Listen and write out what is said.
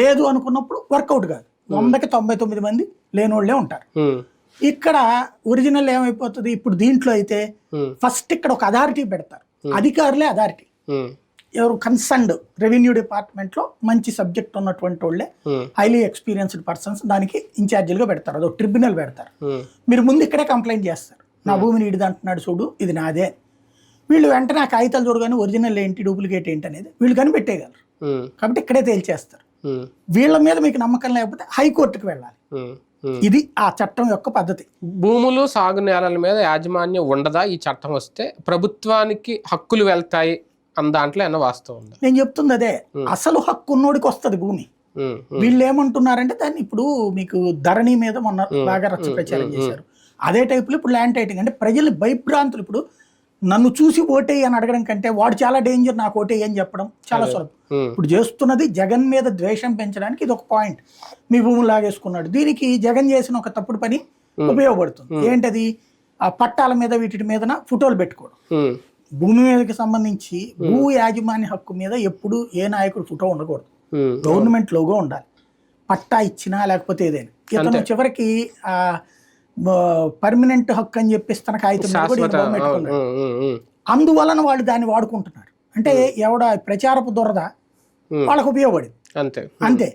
లేదు అనుకున్నప్పుడు వర్కౌట్ కాదు. 100కి 99 మంది లేనోళ్లే ఉంటారు. ఇక్కడ ఒరిజినల్ ఏమైపోతుంది, ఇప్పుడు దీంట్లో అయితే ఫస్ట్ ఇక్కడ ఒక అథారిటీ పెడతారు, అధికారులే అథారిటీ. ఎవరు కన్సర్న్డ్ రెవెన్యూ డిపార్ట్మెంట్ లో మంచి సబ్జెక్ట్ ఉన్నటువంటి వాళ్ళే, హైలీ ఎక్స్పీరియన్స్డ్ పర్సన్స్ దానికి ఇన్ఛార్జీలుగా పెడతారు. అదొక ట్రిబ్యునల్ పెడతారు. మీరు ముందు ఇక్కడే కంప్లైంట్ చేస్తారు, నా భూమిని ఇడిది అంటున్నాడు చూడు, ఇది నాదే. వీళ్ళు వెంటనే ఆ కాగితాలు చూడగానే ఒరిజినల్ ఏంటి డూప్లికేట్ ఏంటి అనేది వీళ్ళు కనిపెట్టేయగలరు. కాబట్టి ఇక్కడే తేల్చేస్తారు. వీళ్ళ మీద మీకు నమ్మకం లేకపోతే హైకోర్టుకు వెళ్ళాలి. ఇది ఆ చట్టం యొక్క పద్ధతి. భూములు సాగు నేలల మీద యాజమాన్యం ఉండదా ఈ చట్టం వస్తే? ప్రభుత్వానికి హక్కులు వెళ్తాయి అన్న దాంట్లో ఏమన్నా వాస్తవం ఉందా? నేను చెప్తుంది అదే, అసలు హక్కు ఉన్నోడికి వస్తుంది భూమి. వీళ్ళు ఏమంటున్నారంటే దాన్ని ఇప్పుడు మీకు ధరణి మీద మొన్న బాగా రచ్చ ప్రచారం చేశారు. అదే టైపులో ఇప్పుడు ల్యాండ్ టైటింగ్ అంటే ప్రజలు భయభ్రాంతులు. ఇప్పుడు నన్ను చూసి ఓటేయి అని అడగడం కంటే వాడు చాలా డేంజర్, నాకు ఓటేయి అని చెప్పడం చాలా సులభం. ఇప్పుడు చేస్తున్నది జగన్ మీద ద్వేషం పెంచడానికి ఇది ఒక పాయింట్. మీ భూములు లాగేసుకున్నాడు, దీనికి జగన్ చేసిన ఒక తప్పుడు పని ఉపయోగపడుతుంది. ఏంటది, ఆ పట్టాల మీద వీటి మీద ఫోటోలు పెట్టుకోవడం. భూమి మీదకి సంబంధించి భూ యాజమాన్య హక్కు మీద ఎప్పుడు ఏ నాయకుడు ఫోటో ఉండకూడదు, గవర్నమెంట్ లోగో ఉండాలి. పట్టా ఇచ్చినా లేకపోతే ఏదైనా ఇతను చివరికి ఆ పర్మనెంట్ హక్కు అని చెప్పేసి తన కాగితం పెట్టుకున్నాడు. అందువలన వాళ్ళు దాన్ని వాడుకుంటున్నారు. అంటే ఎవడ ప్రచారపు దొరద వాళ్ళకు ఉపయోగపడింది అంతే.